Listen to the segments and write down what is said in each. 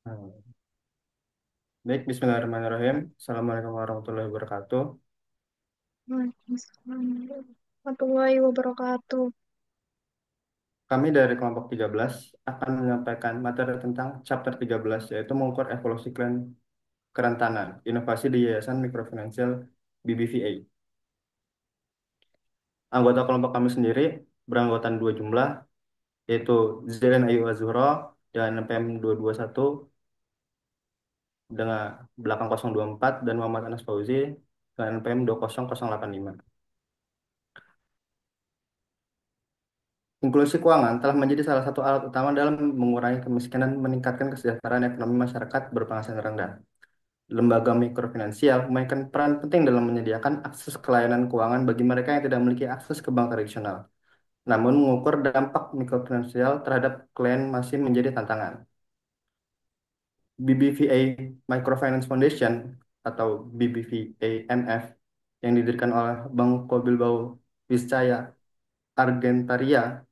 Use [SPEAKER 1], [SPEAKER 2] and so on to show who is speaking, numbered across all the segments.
[SPEAKER 1] Hmm. Baik, Bismillahirrahmanirrahim. Assalamualaikum warahmatullahi wabarakatuh.
[SPEAKER 2] Waalaikumsalam warahmatullahi wabarakatuh.
[SPEAKER 1] Kami dari kelompok 13 akan menyampaikan materi tentang chapter 13, yaitu mengukur evolusi kerentanan, inovasi di Yayasan Mikrofinansial BBVA. Anggota kelompok kami sendiri beranggotakan dua jumlah, yaitu Zelen Ayu Azura dan PM 221 dengan belakang 024 dan Muhammad Anas Fauzi dengan PM 20085. Inklusi keuangan telah menjadi salah satu alat utama dalam mengurangi kemiskinan dan meningkatkan kesejahteraan ekonomi masyarakat berpenghasilan rendah. Lembaga mikrofinansial memainkan peran penting dalam menyediakan akses ke layanan keuangan bagi mereka yang tidak memiliki akses ke bank tradisional. Namun, mengukur dampak mikrofinansial terhadap klien masih menjadi tantangan. BBVA Microfinance Foundation atau BBVA MF yang didirikan oleh Banco Bilbao Vizcaya Argentaria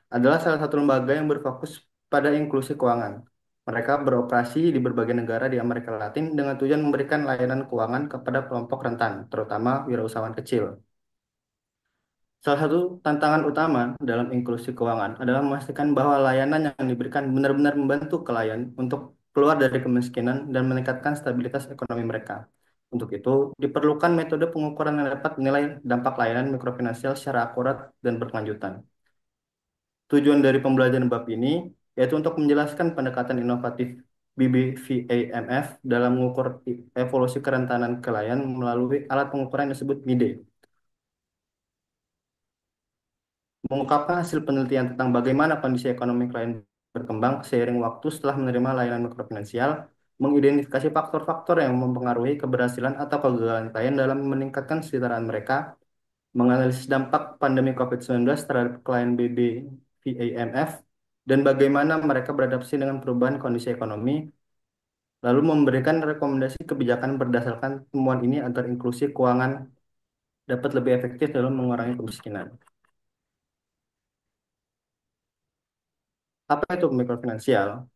[SPEAKER 1] adalah salah satu lembaga yang berfokus pada inklusi keuangan. Mereka beroperasi di berbagai negara di Amerika Latin dengan tujuan memberikan layanan keuangan kepada kelompok rentan, terutama wirausahawan kecil. Salah satu tantangan utama dalam inklusi keuangan adalah memastikan bahwa layanan yang diberikan benar-benar membantu klien untuk keluar dari kemiskinan dan meningkatkan stabilitas ekonomi mereka. Untuk itu, diperlukan metode pengukuran yang dapat menilai dampak layanan mikrofinansial secara akurat dan berkelanjutan. Tujuan dari pembelajaran bab ini yaitu untuk menjelaskan pendekatan inovatif BBVAMF dalam mengukur evolusi kerentanan klien melalui alat pengukuran yang disebut MIDE. Mengungkapkan hasil penelitian tentang bagaimana kondisi ekonomi klien berkembang seiring waktu setelah menerima layanan mikrofinansial, mengidentifikasi faktor-faktor yang mempengaruhi keberhasilan atau kegagalan klien dalam meningkatkan kesejahteraan mereka, menganalisis dampak pandemi COVID-19 terhadap klien BBVAMF, dan bagaimana mereka beradaptasi dengan perubahan kondisi ekonomi, lalu memberikan rekomendasi kebijakan berdasarkan temuan ini agar inklusi keuangan dapat lebih efektif dalam mengurangi kemiskinan. Apa itu mikrofinansial?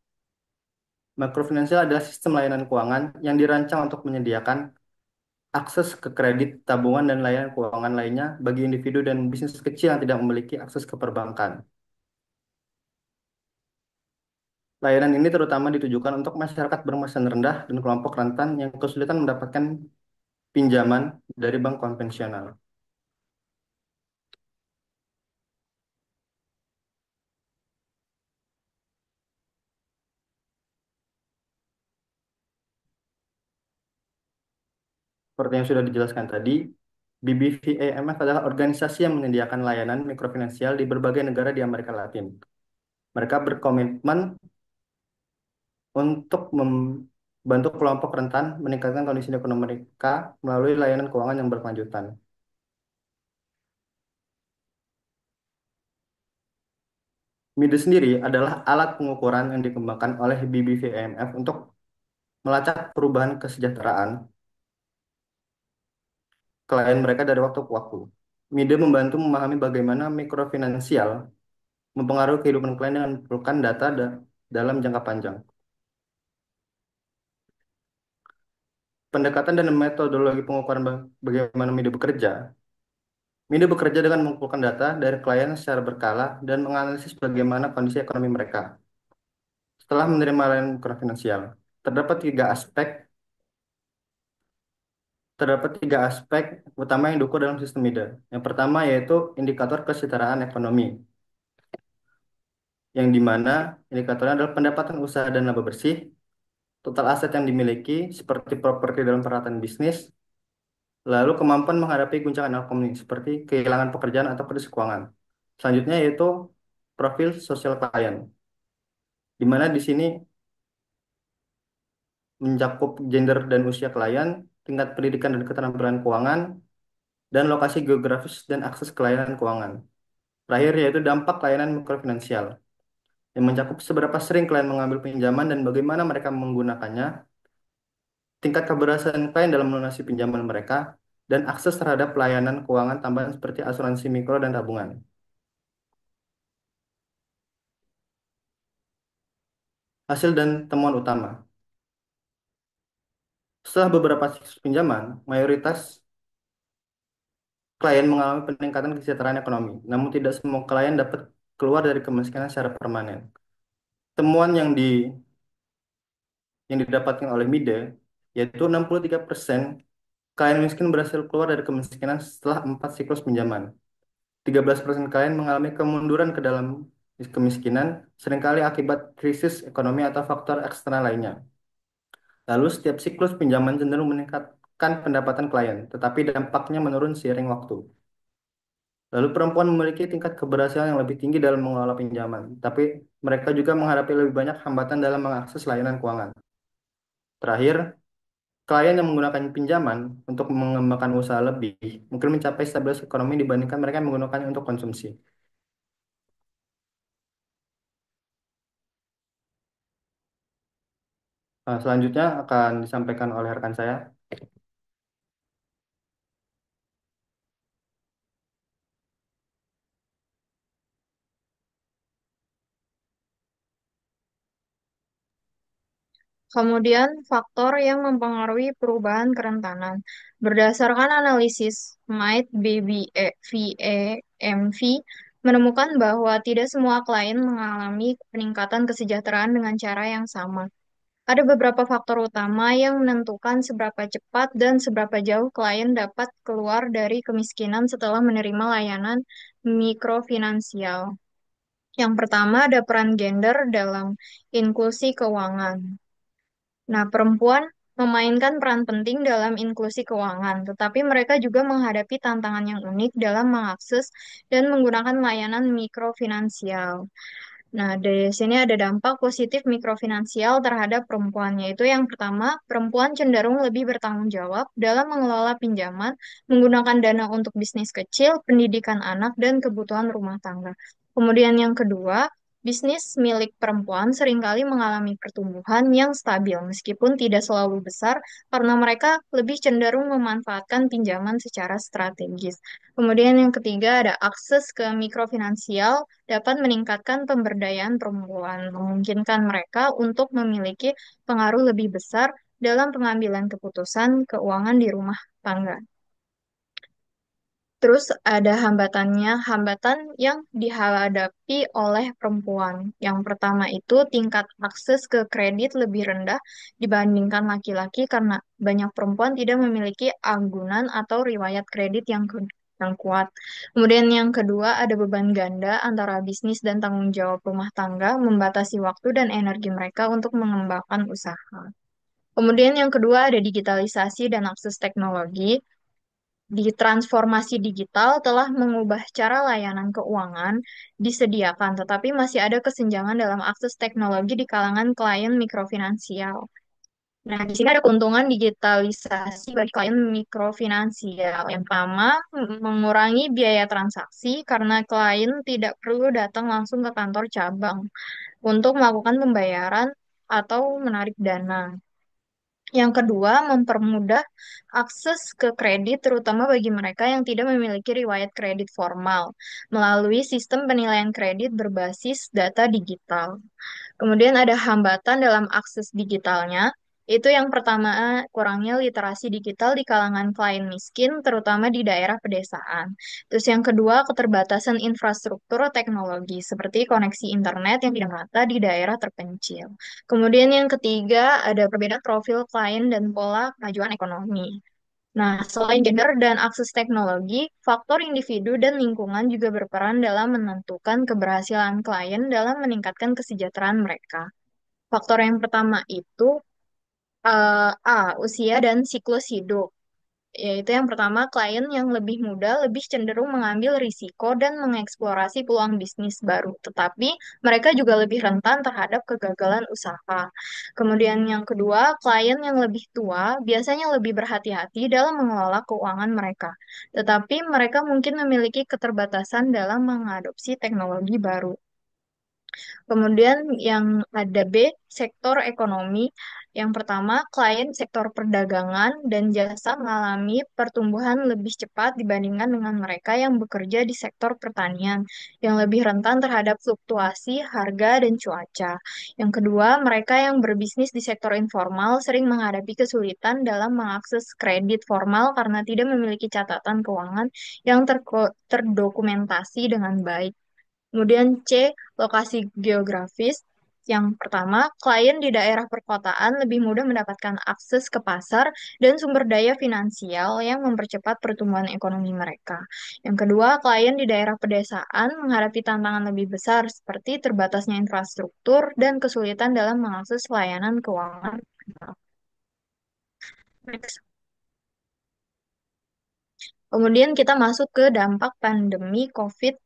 [SPEAKER 1] Mikrofinansial adalah sistem layanan keuangan yang dirancang untuk menyediakan akses ke kredit, tabungan, dan layanan keuangan lainnya bagi individu dan bisnis kecil yang tidak memiliki akses ke perbankan. Layanan ini terutama ditujukan untuk masyarakat berpenghasilan rendah dan kelompok rentan yang kesulitan mendapatkan pinjaman dari bank konvensional. Seperti yang sudah dijelaskan tadi, BBVA-MF adalah organisasi yang menyediakan layanan mikrofinansial di berbagai negara di Amerika Latin. Mereka berkomitmen untuk membantu kelompok rentan meningkatkan kondisi ekonomi mereka melalui layanan keuangan yang berkelanjutan. MIDE sendiri adalah alat pengukuran yang dikembangkan oleh BBVA-MF untuk melacak perubahan kesejahteraan klien mereka dari waktu ke waktu. MIDE membantu memahami bagaimana mikrofinansial mempengaruhi kehidupan klien dengan memerlukan data dalam jangka panjang. Pendekatan dan metodologi pengukuran bagaimana MIDE bekerja. MIDE bekerja dengan mengumpulkan data dari klien secara berkala dan menganalisis bagaimana kondisi ekonomi mereka setelah menerima layanan mikrofinansial. Terdapat tiga aspek, terdapat tiga aspek utama yang diukur dalam sistem MIDE. Yang pertama yaitu indikator kesetaraan ekonomi, yang dimana indikatornya adalah pendapatan usaha dan laba bersih, total aset yang dimiliki seperti properti dalam peralatan bisnis, lalu kemampuan menghadapi guncangan ekonomi seperti kehilangan pekerjaan atau krisis keuangan. Selanjutnya yaitu profil sosial klien, di mana di sini mencakup gender dan usia klien, tingkat pendidikan dan keterampilan keuangan, dan lokasi geografis dan akses ke layanan keuangan. Terakhir yaitu dampak layanan mikrofinansial, yang mencakup seberapa sering klien mengambil pinjaman dan bagaimana mereka menggunakannya, tingkat keberhasilan klien dalam melunasi pinjaman mereka, dan akses terhadap layanan keuangan tambahan seperti asuransi mikro dan tabungan. Hasil dan temuan utama. Setelah beberapa siklus pinjaman, mayoritas klien mengalami peningkatan kesejahteraan ekonomi, namun tidak semua klien dapat keluar dari kemiskinan secara permanen. Temuan yang didapatkan oleh MIDE yaitu 63% klien miskin berhasil keluar dari kemiskinan setelah 4 siklus pinjaman. 13% klien mengalami kemunduran ke dalam kemiskinan, seringkali akibat krisis ekonomi atau faktor eksternal lainnya. Lalu setiap siklus pinjaman cenderung meningkatkan pendapatan klien, tetapi dampaknya menurun seiring waktu. Lalu perempuan memiliki tingkat keberhasilan yang lebih tinggi dalam mengelola pinjaman, tapi mereka juga menghadapi lebih banyak hambatan dalam mengakses layanan keuangan. Terakhir, klien yang menggunakan pinjaman untuk mengembangkan usaha lebih mungkin mencapai stabilitas ekonomi dibandingkan mereka yang menggunakannya untuk konsumsi. Selanjutnya akan disampaikan oleh rekan saya.
[SPEAKER 2] Kemudian, faktor yang mempengaruhi perubahan kerentanan. Berdasarkan analisis MIT BBVAMV menemukan bahwa tidak semua klien mengalami peningkatan kesejahteraan dengan cara yang sama. Ada beberapa faktor utama yang menentukan seberapa cepat dan seberapa jauh klien dapat keluar dari kemiskinan setelah menerima layanan mikrofinansial. Yang pertama ada peran gender dalam inklusi keuangan. Nah, perempuan memainkan peran penting dalam inklusi keuangan, tetapi mereka juga menghadapi tantangan yang unik dalam mengakses dan menggunakan layanan mikrofinansial. Nah, dari sini ada dampak positif mikrofinansial terhadap perempuan, yaitu yang pertama, perempuan cenderung lebih bertanggung jawab dalam mengelola pinjaman, menggunakan dana untuk bisnis kecil, pendidikan anak, dan kebutuhan rumah tangga. Kemudian yang kedua, bisnis milik perempuan seringkali mengalami pertumbuhan yang stabil, meskipun tidak selalu besar, karena mereka lebih cenderung memanfaatkan pinjaman secara strategis. Kemudian yang ketiga ada akses ke mikrofinansial dapat meningkatkan pemberdayaan perempuan, memungkinkan mereka untuk memiliki pengaruh lebih besar dalam pengambilan keputusan keuangan di rumah tangga. Terus ada hambatannya, hambatan yang dihadapi oleh perempuan. Yang pertama itu tingkat akses ke kredit lebih rendah dibandingkan laki-laki karena banyak perempuan tidak memiliki agunan atau riwayat kredit yang kuat. Kemudian yang kedua ada beban ganda antara bisnis dan tanggung jawab rumah tangga membatasi waktu dan energi mereka untuk mengembangkan usaha. Kemudian yang kedua ada digitalisasi dan akses teknologi di transformasi digital telah mengubah cara layanan keuangan disediakan, tetapi masih ada kesenjangan dalam akses teknologi di kalangan klien mikrofinansial. Nah, di sini ada keuntungan digitalisasi bagi klien mikrofinansial. Yang pertama, mengurangi biaya transaksi karena klien tidak perlu datang langsung ke kantor cabang untuk melakukan pembayaran atau menarik dana. Yang kedua, mempermudah akses ke kredit, terutama bagi mereka yang tidak memiliki riwayat kredit formal, melalui sistem penilaian kredit berbasis data digital. Kemudian ada hambatan dalam akses digitalnya. Itu yang pertama, kurangnya literasi digital di kalangan klien miskin, terutama di daerah pedesaan. Terus yang kedua, keterbatasan infrastruktur teknologi, seperti koneksi internet yang tidak merata di daerah terpencil. Kemudian yang ketiga, ada perbedaan profil klien dan pola kemajuan ekonomi. Nah, selain gender dan akses teknologi, faktor individu dan lingkungan juga berperan dalam menentukan keberhasilan klien dalam meningkatkan kesejahteraan mereka. Faktor yang pertama itu usia dan siklus hidup. Yaitu yang pertama, klien yang lebih muda lebih cenderung mengambil risiko dan mengeksplorasi peluang bisnis baru, tetapi mereka juga lebih rentan terhadap kegagalan usaha. Kemudian yang kedua, klien yang lebih tua biasanya lebih berhati-hati dalam mengelola keuangan mereka, tetapi mereka mungkin memiliki keterbatasan dalam mengadopsi teknologi baru. Kemudian yang ada B, sektor ekonomi. Yang pertama, klien sektor perdagangan dan jasa mengalami pertumbuhan lebih cepat dibandingkan dengan mereka yang bekerja di sektor pertanian, yang lebih rentan terhadap fluktuasi harga dan cuaca. Yang kedua, mereka yang berbisnis di sektor informal sering menghadapi kesulitan dalam mengakses kredit formal karena tidak memiliki catatan keuangan yang terdokumentasi dengan baik. Kemudian C, lokasi geografis. Yang pertama, klien di daerah perkotaan lebih mudah mendapatkan akses ke pasar dan sumber daya finansial yang mempercepat pertumbuhan ekonomi mereka. Yang kedua, klien di daerah pedesaan menghadapi tantangan lebih besar seperti terbatasnya infrastruktur dan kesulitan dalam mengakses layanan keuangan. Next. Kemudian kita masuk ke dampak pandemi COVID-19.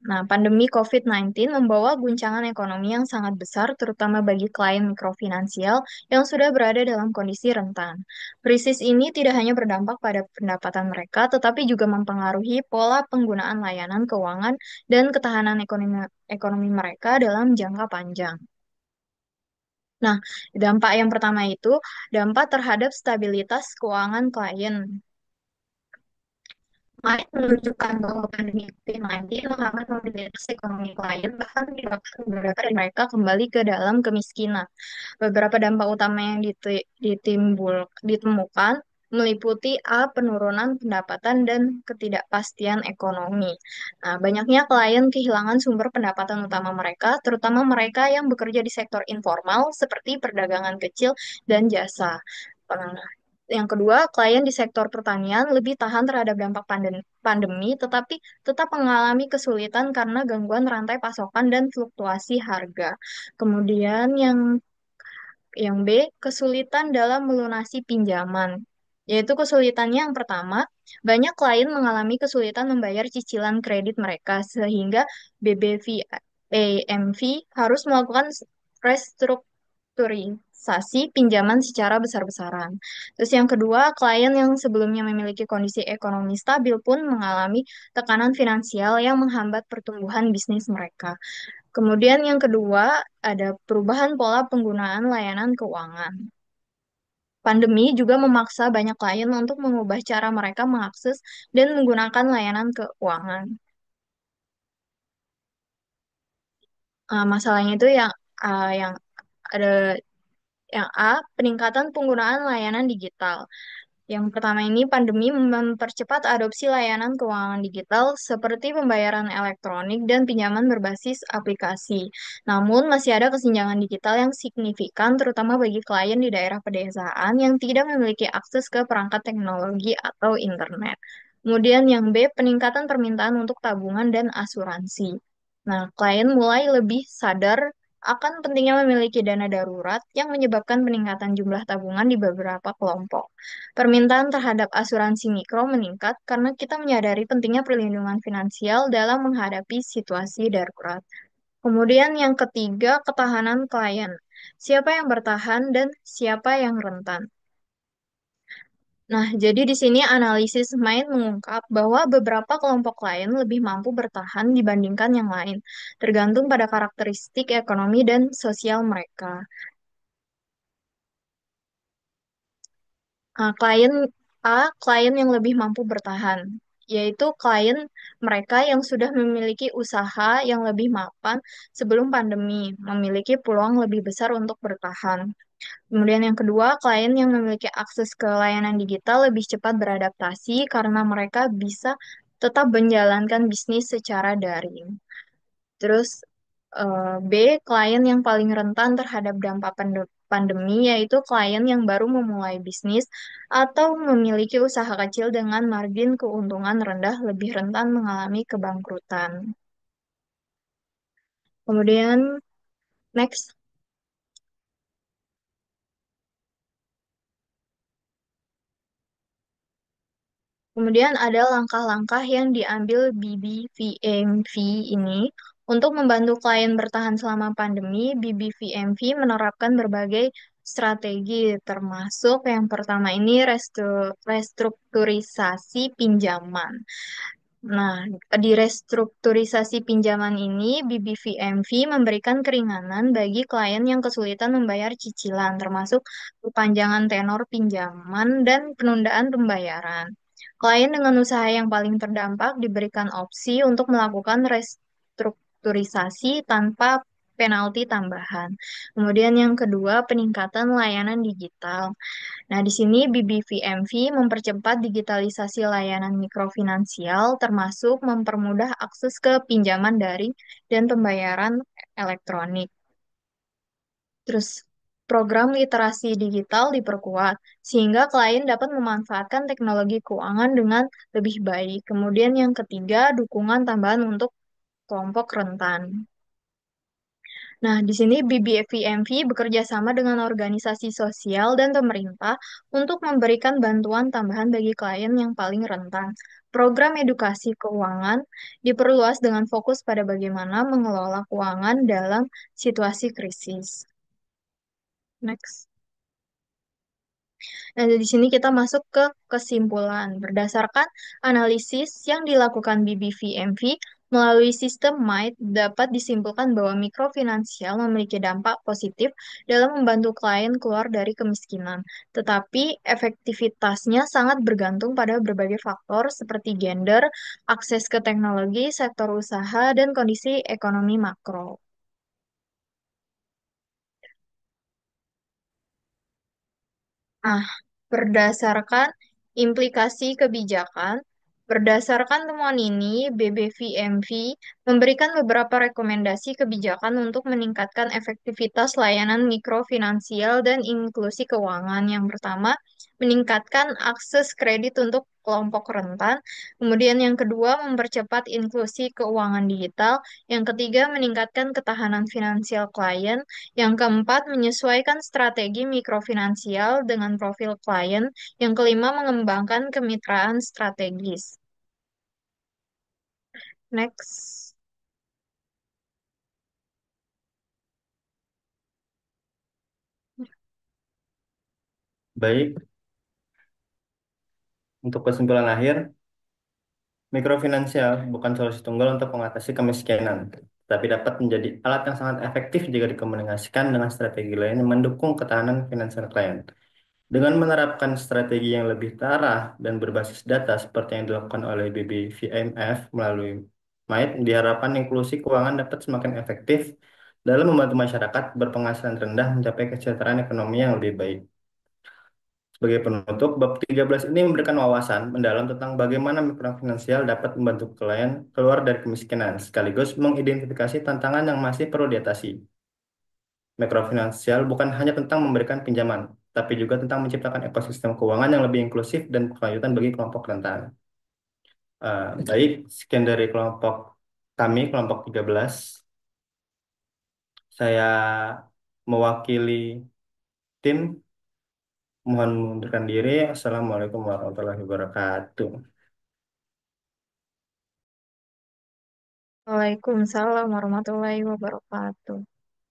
[SPEAKER 2] Nah, pandemi COVID-19 membawa guncangan ekonomi yang sangat besar, terutama bagi klien mikrofinansial yang sudah berada dalam kondisi rentan. Krisis ini tidak hanya berdampak pada pendapatan mereka, tetapi juga mempengaruhi pola penggunaan layanan keuangan dan ketahanan ekonomi mereka dalam jangka panjang. Nah, dampak yang pertama itu dampak terhadap stabilitas keuangan klien. Mike menunjukkan bahwa pandemi COVID-19 menghambat mobilitas ekonomi klien, bahkan menyebabkan beberapa dari mereka kembali ke dalam kemiskinan. Beberapa dampak utama yang ditemukan meliputi A. Penurunan pendapatan dan ketidakpastian ekonomi. Nah, banyaknya klien kehilangan sumber pendapatan utama mereka, terutama mereka yang bekerja di sektor informal seperti perdagangan kecil dan jasa. Yang kedua, klien di sektor pertanian lebih tahan terhadap dampak pandemi, tetapi tetap mengalami kesulitan karena gangguan rantai pasokan dan fluktuasi harga. Kemudian yang B, kesulitan dalam melunasi pinjaman. Yaitu kesulitannya yang pertama, banyak klien mengalami kesulitan membayar cicilan kredit mereka, sehingga BBVAMV harus melakukan restrukturisasi pinjaman secara besar-besaran. Terus yang kedua, klien yang sebelumnya memiliki kondisi ekonomi stabil pun mengalami tekanan finansial yang menghambat pertumbuhan bisnis mereka. Kemudian yang kedua, ada perubahan pola penggunaan layanan keuangan. Pandemi juga memaksa banyak klien untuk mengubah cara mereka mengakses dan menggunakan layanan keuangan. Masalahnya itu yang ada yang A, peningkatan penggunaan layanan digital. Yang pertama ini, pandemi mempercepat adopsi layanan keuangan digital seperti pembayaran elektronik dan pinjaman berbasis aplikasi. Namun, masih ada kesenjangan digital yang signifikan, terutama bagi klien di daerah pedesaan yang tidak memiliki akses ke perangkat teknologi atau internet. Kemudian yang B, peningkatan permintaan untuk tabungan dan asuransi. Nah, klien mulai lebih sadar akan pentingnya memiliki dana darurat yang menyebabkan peningkatan jumlah tabungan di beberapa kelompok. Permintaan terhadap asuransi mikro meningkat karena kita menyadari pentingnya perlindungan finansial dalam menghadapi situasi darurat. Kemudian yang ketiga, ketahanan klien. Siapa yang bertahan dan siapa yang rentan? Nah, jadi di sini analisis main mengungkap bahwa beberapa kelompok klien lebih mampu bertahan dibandingkan yang lain, tergantung pada karakteristik ekonomi dan sosial mereka. Klien A, klien yang lebih mampu bertahan, yaitu klien mereka yang sudah memiliki usaha yang lebih mapan sebelum pandemi, memiliki peluang lebih besar untuk bertahan. Kemudian yang kedua, klien yang memiliki akses ke layanan digital lebih cepat beradaptasi karena mereka bisa tetap menjalankan bisnis secara daring. Terus B, klien yang paling rentan terhadap dampak pandemi yaitu klien yang baru memulai bisnis atau memiliki usaha kecil dengan margin keuntungan rendah lebih rentan mengalami kebangkrutan. Kemudian next. Kemudian ada langkah-langkah yang diambil BBVMV ini untuk membantu klien bertahan selama pandemi. BBVMV menerapkan berbagai strategi, termasuk yang pertama ini restrukturisasi pinjaman. Nah, di restrukturisasi pinjaman ini, BBVMV memberikan keringanan bagi klien yang kesulitan membayar cicilan, termasuk perpanjangan tenor pinjaman dan penundaan pembayaran. Klien dengan usaha yang paling terdampak diberikan opsi untuk melakukan restrukturisasi tanpa penalti tambahan. Kemudian yang kedua, peningkatan layanan digital. Nah, di sini BBVMV mempercepat digitalisasi layanan mikrofinansial, termasuk mempermudah akses ke pinjaman daring dan pembayaran elektronik. Terus, program literasi digital diperkuat, sehingga klien dapat memanfaatkan teknologi keuangan dengan lebih baik. Kemudian yang ketiga, dukungan tambahan untuk kelompok rentan. Nah, di sini BBFVMV bekerja sama dengan organisasi sosial dan pemerintah untuk memberikan bantuan tambahan bagi klien yang paling rentan. Program edukasi keuangan diperluas dengan fokus pada bagaimana mengelola keuangan dalam situasi krisis. Next. Nah, di sini kita masuk ke kesimpulan. Berdasarkan analisis yang dilakukan BBVMV melalui sistem MIT, dapat disimpulkan bahwa mikrofinansial memiliki dampak positif dalam membantu klien keluar dari kemiskinan. Tetapi efektivitasnya sangat bergantung pada berbagai faktor seperti gender, akses ke teknologi, sektor usaha, dan kondisi ekonomi makro. Nah, berdasarkan implikasi kebijakan, berdasarkan temuan ini, BBVMV memberikan beberapa rekomendasi kebijakan untuk meningkatkan efektivitas layanan mikrofinansial dan inklusi keuangan. Yang pertama, meningkatkan akses kredit untuk kelompok rentan. Kemudian yang kedua, mempercepat inklusi keuangan digital. Yang ketiga, meningkatkan ketahanan finansial klien. Yang keempat, menyesuaikan strategi mikrofinansial dengan profil klien. Yang kelima, mengembangkan kemitraan strategis. Next.
[SPEAKER 1] Baik, untuk kesimpulan akhir, mikrofinansial bukan solusi tunggal untuk mengatasi kemiskinan, tapi dapat menjadi alat yang sangat efektif jika dikomunikasikan dengan strategi lain yang mendukung ketahanan finansial klien. Dengan menerapkan strategi yang lebih terarah dan berbasis data seperti yang dilakukan oleh BBVMF melalui MAIT, diharapkan inklusi keuangan dapat semakin efektif dalam membantu masyarakat berpenghasilan rendah mencapai kesejahteraan ekonomi yang lebih baik. Sebagai penutup, bab 13 ini memberikan wawasan mendalam tentang bagaimana mikrofinansial dapat membantu klien keluar dari kemiskinan, sekaligus mengidentifikasi tantangan yang masih perlu diatasi. Mikrofinansial bukan hanya tentang memberikan pinjaman, tapi juga tentang menciptakan ekosistem keuangan yang lebih inklusif dan berkelanjutan bagi kelompok rentan. Baik, sekian dari kelompok kami, kelompok 13. Saya mewakili tim, mohon mengundurkan diri. Assalamualaikum warahmatullahi wabarakatuh.
[SPEAKER 2] Waalaikumsalam warahmatullahi wabarakatuh.